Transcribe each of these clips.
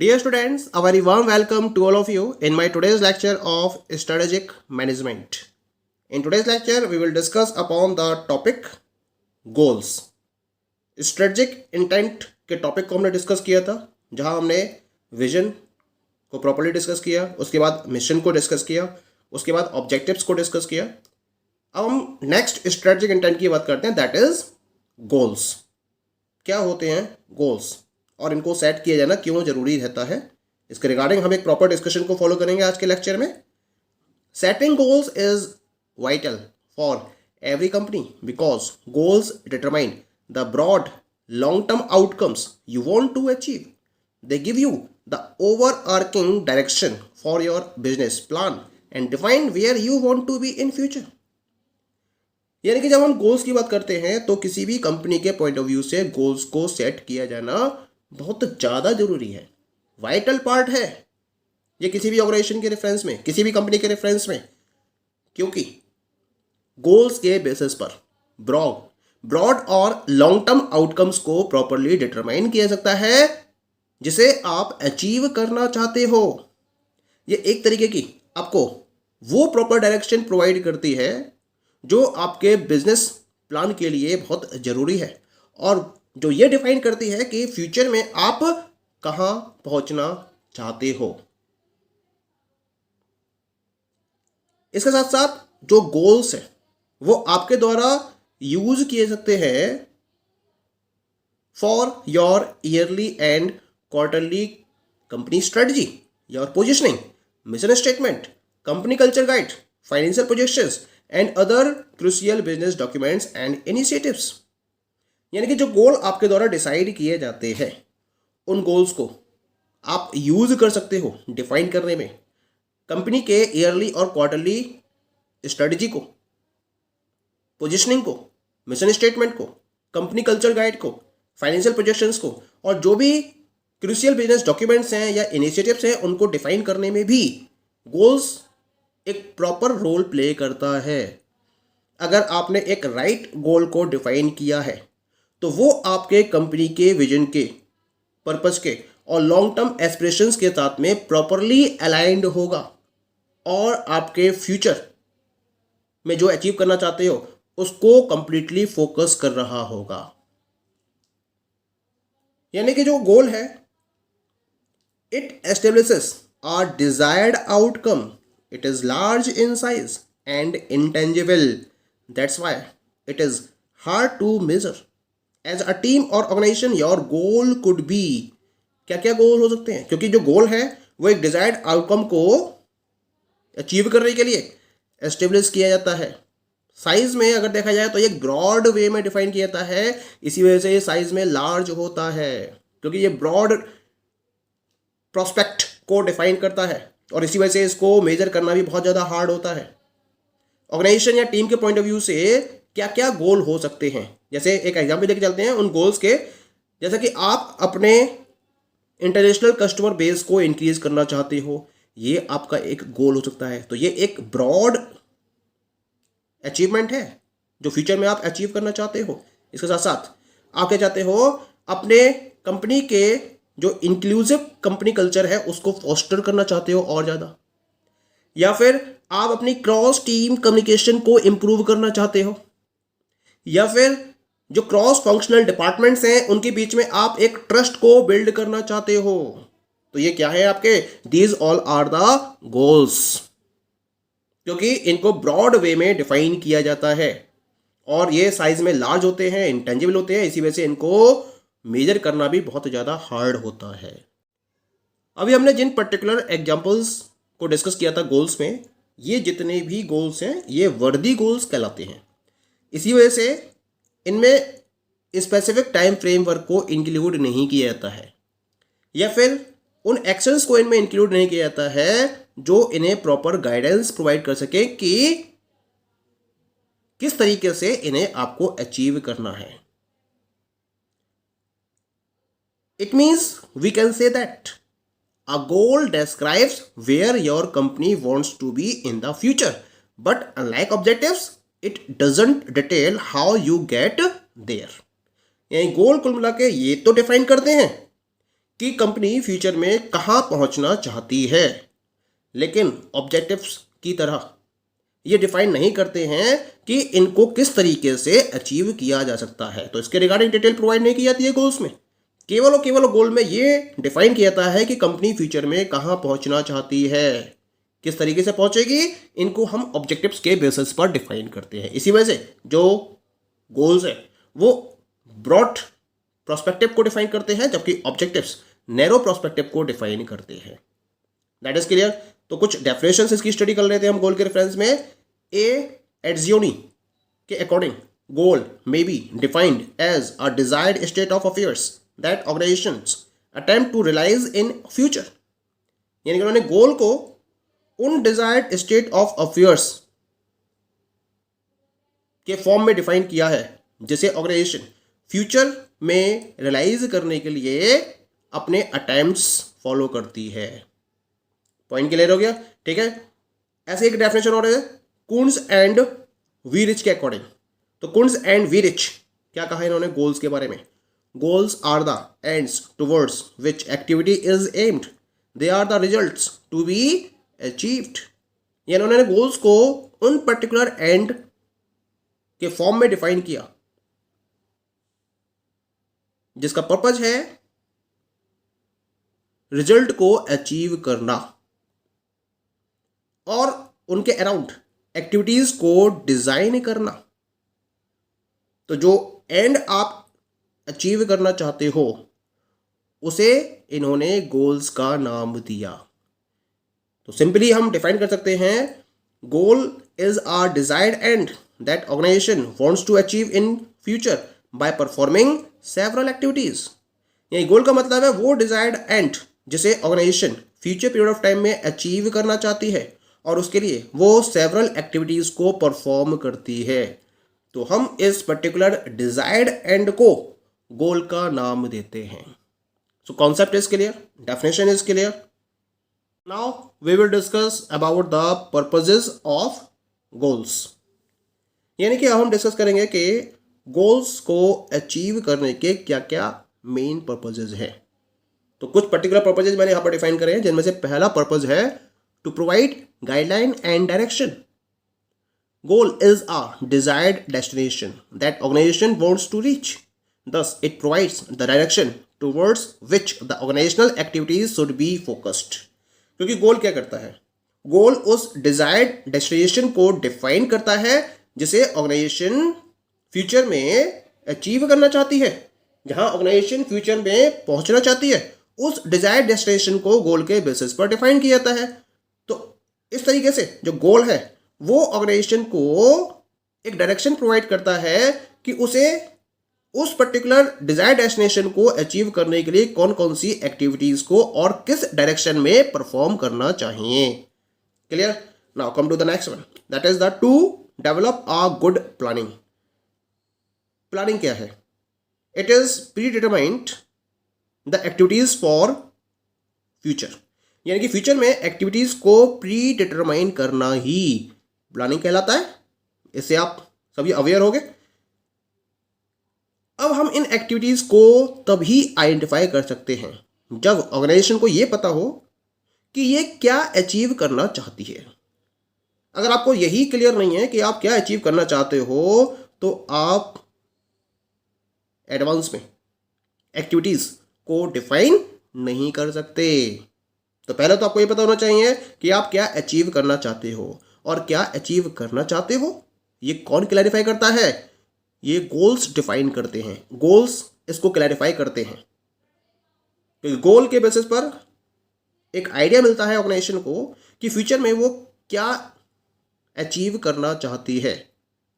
Dear students, a very warm welcome to all of you in my today's lecture of strategic management. In today's lecture, we will discuss upon the topic goals. Strategic intent के topic को हमने discuss किया था, जहां हमने vision को properly discuss किया, उसके बाद मिशन को डिस्कस किया, उसके बाद ऑब्जेक्टिव्स को डिस्कस किया. अब हम नेक्स्ट स्ट्रेटेजिक इंटेंट की बात करते हैं, दैट इज गोल्स. क्या होते हैं गोल्स और इनको सेट किया जाना क्यों जरूरी रहता है, इसके रिगार्डिंग हम एक प्रॉपर डिस्कशन को फॉलो करेंगे आज के लेक्चर में. Setting goals is vital for every company because goals determine the broad long term outcomes you want to achieve. They give you the overarching direction for your business plan and define where you want to be in future. यानी कि जब हम goals की बात करते हैं तो किसी भी कंपनी के पॉइंट ऑफ व्यू से गोल्स को सेट किया जाना बहुत ज़्यादा जरूरी है, वाइटल पार्ट है ये किसी भी ऑर्गेनाइजेशन के रेफरेंस में, किसी भी कंपनी के रेफरेंस में, क्योंकि गोल्स के बेसिस पर ब्रॉड और लॉन्ग टर्म आउटकम्स को प्रॉपरली डिटरमाइन किया सकता है जिसे आप अचीव करना चाहते हो. ये एक तरीके की आपको वो प्रॉपर डायरेक्शन प्रोवाइड करती है जो आपके बिजनेस प्लान के लिए बहुत ज़रूरी है और जो ये डिफाइन करती है कि फ्यूचर में आप कहां पहुंचना चाहते हो. इसके साथ साथ जो गोल्स है वो आपके द्वारा यूज किए सकते हैं for your yearly and quarterly company strategy, your positioning, mission statement, company culture guide, financial projections and other crucial business documents and initiatives. यानी कि जो गोल आपके द्वारा डिसाइड किए जाते हैं उन गोल्स को आप यूज कर सकते हो डिफाइन करने में कंपनी के ईयरली और क्वार्टरली स्ट्रेटजी को, पोजीशनिंग को, मिशन स्टेटमेंट को, कंपनी कल्चर गाइड को, फाइनेंशियल प्रोजेक्शंस को और जो भी क्रूशियल बिजनेस डॉक्यूमेंट्स हैं या इनिशिएटिव्स हैं उनको डिफाइन करने में भी गोल्स एक प्रॉपर रोल प्ले करता है. अगर आपने एक राइट गोल को डिफाइन किया है तो वो आपके कंपनी के विजन के, पर्पस के और लॉन्ग टर्म एस्पिरेशंस के साथ में प्रॉपरली अलाइंड होगा और आपके फ्यूचर में जो अचीव करना चाहते हो उसको कंप्लीटली फोकस कर रहा होगा. यानी कि जो गोल है it establishes a desired outcome. It is large in size and intangible. That's why it is hard to measure. As a team और organisation your goal could be. क्या क्या गोल हो सकते हैं, क्योंकि जो गोल है वो एक डिजायर्ड आउटकम को अचीव करने के लिए एस्टेब्लिश किया जाता है. साइज में अगर देखा जाए तो ये ब्रॉड वे में डिफाइन किया जाता है, इसी वजह से ये साइज में लार्ज होता है क्योंकि ये ब्रॉड प्रोस्पेक्ट को डिफाइन करता है और इसी वजह से इसको मेजर करना भी बहुत ज़्यादा हार्ड होता है. ऑर्गेनाइजेशन या टीम के पॉइंट ऑफ व्यू से क्या क्या गोल हो सकते हैं, जैसे एक एग्जाम्पल लेके चलते हैं उन गोल्स के. जैसे कि आप अपने इंटरनेशनल कस्टमर बेस को इंक्रीज करना चाहते हो, ये आपका एक गोल हो सकता है. तो ये एक ब्रॉड अचीवमेंट है जो फ्यूचर में आप अचीव करना चाहते हो. इसके साथ साथ आप क्या चाहते हो, अपने कंपनी के जो इंक्लूसिव कंपनी कल्चर है उसको फोस्टर करना चाहते हो और ज़्यादा, या फिर आप अपनी क्रॉस टीम कम्युनिकेशन को इम्प्रूव करना चाहते हो, या फिर जो क्रॉस फंक्शनल डिपार्टमेंट्स हैं उनके बीच में आप एक ट्रस्ट को बिल्ड करना चाहते हो. तो ये क्या है आपके, these all are the goals, क्योंकि इनको ब्रॉड वे में डिफाइन किया जाता है और ये साइज में लार्ज होते हैं, इंटेंजिबल होते हैं, इसी वजह से इनको मेजर करना भी बहुत ज़्यादा हार्ड होता है. अभी हमने जिन पर्टिकुलर एग्जाम्पल्स को डिस्कस किया था गोल्स में, ये जितने भी गोल्स हैं ये वर्दी गोल्स कहलाते हैं. इसी वजह से इनमें स्पेसिफिक टाइम फ्रेमवर्क को इंक्लूड नहीं किया जाता है या फिर उन एक्शंस को इनमें इंक्लूड नहीं किया जाता है जो इन्हें प्रॉपर गाइडेंस प्रोवाइड कर सके कि किस तरीके से इन्हें आपको अचीव करना है. It means we can say that a goal describes where your company wants to be in the future, but unlike objectives, it doesn't detail how you get there. यानी गोल कुल मिला के ये तो डिफाइन करते हैं कि कंपनी फ्यूचर में कहाँ पहुँचना चाहती है, लेकिन ऑब्जेक्टिव्स की तरह ये डिफाइन नहीं करते हैं कि इनको किस तरीके से अचीव किया जा सकता है। तो इसके रिगार्डिंग डिटेल प्रोवाइड नहीं की जाती है गोल्स में। केवल और केवल गोल में ये डिफाइन किया जाता है कि कंपनी फ्यूचर में कहाँ पहुँचना चाहती है, किस तरीके से पहुँचेगी, इनको हम ऑब्जेक्टिव्स के बेसिस पर डिफाइन करते हैं। इसी वजह से जो गोल्स है वो ब्रॉड प्रोस्पेक्टिव को डिफाइन करते हैं, जबकि ऑब्जेक्टिव्स नैरो प्रोस्पेक्टिव को डिफाइन करते हैं। That is clear. तो कुछ डेफिनेशंस इसकी स्टडी कर लेते हैं हम गोल के रेफरेंस में। ए एड्जियोनी के according goal may be defined as a desired state of affairs that organizations attempt to realize in future। यानी कि उन्होंने गोल को उन डिजायर्ड स्टेट ऑफ अफेयर्स के फॉर्म में डिफाइन किया है जिसे ऑर्गेनाइजेशन फ्यूचर में रियलाइज करने के लिए अपने अटेम्प्ट्स फॉलो करती है। पॉइंट क्लियर हो गया, ठीक है। ऐसे एक डेफिनेशन और है कुन्स एंड वीरिच के अकॉर्डिंग। तो कुन्स एंड वीरिच क्या कहा इन्होंने गोल्स के बारे में? Goals are the ends towards which activity is aimed, they are the results to be achieved. यानी उन्होंने गोल्स को उन पर्टिकुलर एंड के फॉर्म में डिफाइन किया जिसका पर्पज है रिजल्ट को अचीव करना, और उनके अराउंड एक्टिविटीज को डिजाइन करना। तो जो एंड आप अचीव करना चाहते हो उसे इन्होंने गोल्स का नाम दिया। तो सिंपली हम डिफाइन कर सकते हैं goal is a desired end that organization wants to achieve in future by performing several activities. यही गोल का मतलब है वो डिजायर्ड एंड जिसे organization future period of time में अचीव करना चाहती है और उसके लिए वो सेवरल एक्टिविटीज को परफॉर्म करती है। तो हम इस पर्टिकुलर डिजायर्ड एंड को गोल का नाम देते हैं। So concept is clear, definition is clear. Now we will discuss about the purposes of goals. यानी कि अब हम डिस्कस करेंगे कि गोल्स को अचीव करने के क्या क्या मेन पर्पसेस हैं। तो कुछ पर्टिकुलर पर्पसेस मैंने यहां पर डिफाइन करे हैं, जिनमें से पहला पर्पस है to provide guideline and direction. Goal is a desired destination that organization wants to reach. Thus, it provides the direction towards which the organizational activities should be focused. क्योंकि गोल क्या करता है? गोल उस डिजायर्ड डेस्टिनेशन को define करता है जिसे organization future में अचीव करना चाहती है। जहां ऑर्गेनाइजेशन फ्यूचर में पहुंचना चाहती है उस डिजायर्ड डेस्टिनेशन को गोल के बेसिस पर डिफाइन किया जाता है। तो इस तरीके से जो गोल है वो ऑर्गेनाइजेशन को एक डायरेक्शन प्रोवाइड करता है कि उसे उस पर्टिकुलर डिजायर्ड डेस्टिनेशन को अचीव करने के लिए कौन कौन सी एक्टिविटीज को और किस डायरेक्शन में परफॉर्म करना चाहिए। Clear? Now come to the next one, that is the to develop a good planning. Planning क्या है? It is predetermined the activities for future. यानी कि फ्यूचर में एक्टिविटीज को प्री डिटरमाइन करना ही प्लानिंग कहलाता है। इससे आप सभी अवेयर होंगे। अब हम इन एक्टिविटीज को तभी आइडेंटिफाई कर सकते हैं जब ऑर्गेनाइजेशन को यह पता हो कि ये क्या अचीव करना चाहती है। अगर आपको यही क्लियर नहीं है कि आप क्या अचीव करना चाहते हो तो आप एडवांस में एक्टिविटीज को डिफाइन नहीं कर सकते। तो पहले तो आपको ये पता होना चाहिए कि आप क्या अचीव करना चाहते हो, और क्या अचीव करना चाहते हो ये कौन क्लैरिफाई करता है? ये गोल्स डिफाइन करते हैं, गोल्स इसको क्लैरिफाई करते हैं। तो गोल के बेसिस पर एक आइडिया मिलता है ऑर्गेनाइजेशन को कि फ्यूचर में वो क्या अचीव करना चाहती है,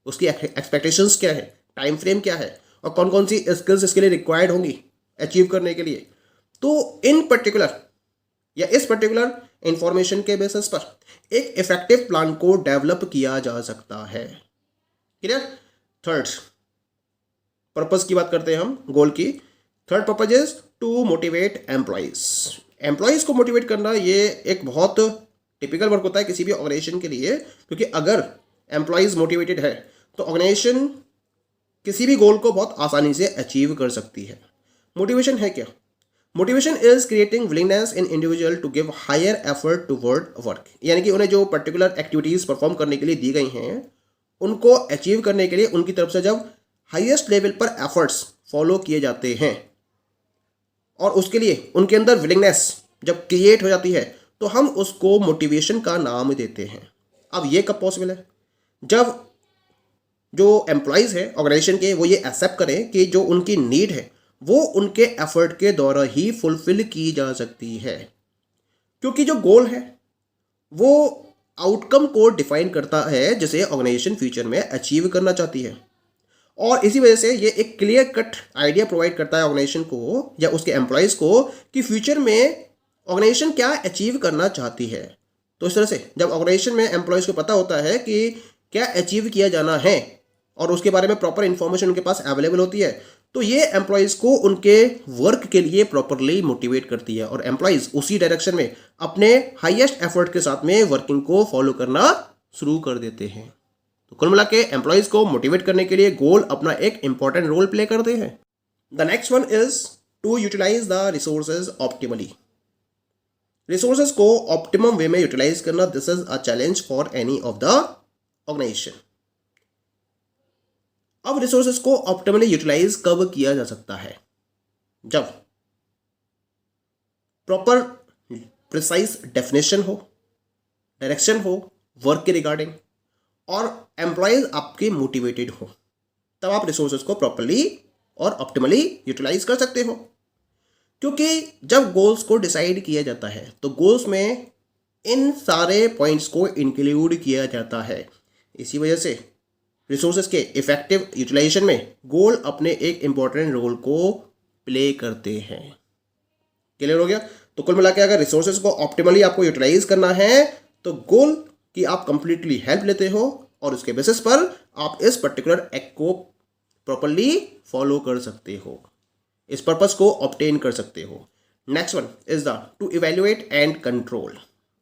उसकी एक्सपेक्टेशंस क्या है, टाइम फ्रेम क्या है, और कौन कौन सी स्किल्स इसके लिए रिक्वायर्ड होंगी अचीव करने के लिए। तो इन पर्टिकुलर या इस पर्टिकुलर इंफॉर्मेशन के बेसिस पर एक इफेक्टिव प्लान को डेवलप किया जा सकता है। क्लियर? थर्ड पर्पस की बात करते हैं हम गोल की। Third purpose is to motivate employees. Employees को मोटिवेट करना ये एक बहुत टिपिकल वर्क होता है किसी भी ऑर्गेनाइजेशन के लिए, क्योंकि अगर एम्प्लॉइज मोटिवेटेड है तो ऑर्गेनाइजेशन किसी भी गोल को बहुत आसानी से अचीव कर सकती है। मोटिवेशन है क्या? Motivation is creating willingness in individual to give higher effort toward work, यानी कि उन्हें जो पर्टिकुलर एक्टिविटीज परफॉर्म करने के लिए दी गई हैं उनको अचीव करने के लिए उनकी तरफ से जब हाईएस्ट लेवल पर एफर्ट्स फॉलो किए जाते हैं और उसके लिए उनके अंदर विलिंगनेस जब क्रिएट हो जाती है तो हम उसको मोटिवेशन का नाम देते हैं। अब ये कब पॉसिबल है? जब जो एम्प्लॉयज़ है ऑर्गेनाइजेशन के वो ये एक्सेप्ट करें कि जो उनकी नीड है वो उनके एफर्ट के द्वारा ही फुलफिल की जा सकती है, क्योंकि जो गोल है वो आउटकम को डिफाइन करता है जिसे ऑर्गेनाइजेशन फ्यूचर में अचीव करना चाहती है, और इसी वजह से ये एक क्लियर कट आइडिया प्रोवाइड करता है ऑर्गेनाइजेशन को या उसके एम्प्लॉयज़ को कि फ्यूचर में ऑर्गेनाइजेशन क्या अचीव करना चाहती है। तो इस तरह से जब ऑर्गेनाइजेशन में एम्प्लॉयज़ को पता होता है कि क्या अचीव किया जाना है और उसके बारे में प्रॉपर इन्फॉर्मेशन उनके पास अवेलेबल होती है तो ये एम्प्लॉयज़ को उनके वर्क के लिए प्रॉपरली मोटिवेट करती है और एम्प्लॉयज़ उसी डायरेक्शन में अपने हाईएस्ट एफर्ट के साथ में वर्किंग को फॉलो करना शुरू कर देते हैं। तो कुल मिला के एम्प्लॉयज़ को मोटिवेट करने के लिए गोल अपना एक इंपॉर्टेंट रोल प्ले करते हैं। The next one is to utilize the resources optimally. Resources को ऑप्टिमम वे में यूटिलाइज करना this is a challenge for any of the organization. अब रिसोर्सेज को ऑप्टिमली यूटिलाइज कब किया जा सकता है? जब प्रॉपर प्रिसाइज डेफिनेशन हो, डायरेक्शन हो वर्क के रिगार्डिंग और एम्प्लॉयज आपके मोटिवेटेड हो, तब आप रिसोर्सेज को प्रॉपरली और ऑप्टिमली यूटिलाइज कर सकते हो। क्योंकि जब गोल्स को डिसाइड किया जाता है तो गोल्स में इन सारे पॉइंट्स को इंक्लूड किया जाता है। इसी वजह से रिसोर्सेज के इफेक्टिव यूटिलाइजेशन में गोल अपने एक इंपॉर्टेंट रोल को प्ले करते हैं। क्लियर हो गया? तो कुल मिला के अगर रिसोर्सेज को ऑप्टिमली आपको यूटिलाइज करना है तो गोल की आप कंप्लीटली हेल्प लेते हो और उसके बेसिस पर आप इस पर्टिकुलर एक्ट को प्रॉपरली फॉलो कर सकते हो, इस पर्पस को ऑब्टेन कर सकते हो। Next one is the to evaluate and control.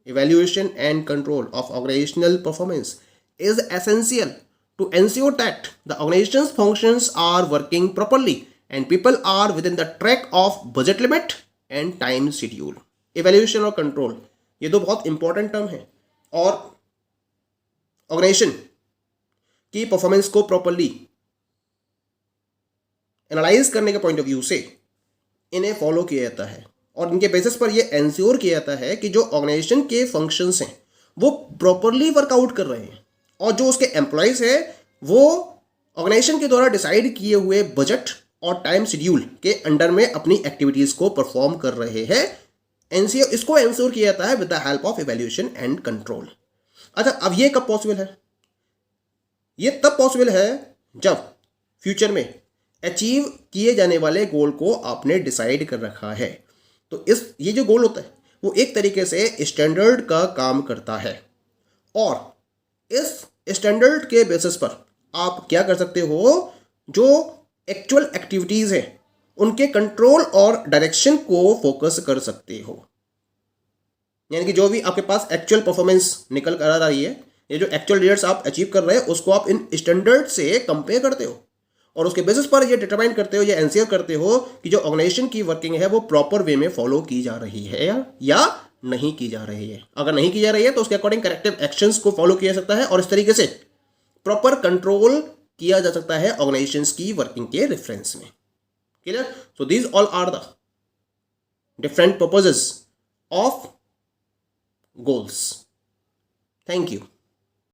Evaluation and control of organizational performance is essential to ensure that the organization's functions are working properly and people are within the track of budget limit and time schedule. Evaluation और control ये दो बहुत important term है और organisation की performance को properly analyse करने के पॉइंट ऑफ व्यू से इन्हें फॉलो किया जाता है और इनके बेसिस पर यह एंश्योर किया जाता है कि जो ऑर्गेनाइजेशन के फंक्शंस हैं वो प्रॉपरली वर्कआउट कर रहे हैं और जो उसके एम्प्लॉयज़ है वो ऑर्गेनाइजेशन के द्वारा डिसाइड किए हुए बजट और टाइम शेड्यूल के अंडर में अपनी एक्टिविटीज़ को परफॉर्म कर रहे हैं। इसको एंश्योर किया जाता है with the help of evaluation and control. अच्छा, अब ये कब पॉसिबल है? ये तब पॉसिबल है जब फ्यूचर में अचीव किए जाने वाले गोल को आपने डिसाइड कर रखा है। तो ये जो गोल होता है वो एक तरीके से स्टैंडर्ड का काम करता है और इस स्टैंडर्ड के बेसिस पर आप क्या कर सकते हो, जो एक्चुअल एक्टिविटीज़ हैं उनके कंट्रोल और डायरेक्शन को फोकस कर सकते हो। यानी कि जो भी आपके पास एक्चुअल परफॉर्मेंस निकल कर आ रही है, ये जो एक्चुअल रिजल्ट्स आप अचीव कर रहे हैं उसको आप इन स्टैंडर्ड से कंपेयर करते हो और उसके बेसिस पर ये डिटरमाइन करते हो या एंश्योर करते हो कि जो ऑर्गेनाइजेशन की वर्किंग है वो प्रॉपर वे में फॉलो की जा रही है या नहीं की जा रही है। अगर नहीं की जा रही है तो उसके अकॉर्डिंग करेक्टिव एक्शंस को फॉलो किया जा सकता है और इस तरीके से प्रॉपर कंट्रोल किया जा सकता है ऑर्गेनाइजेशंस की वर्किंग के रेफरेंस में। Clear? So these all are the different purposes of goals. Thank you.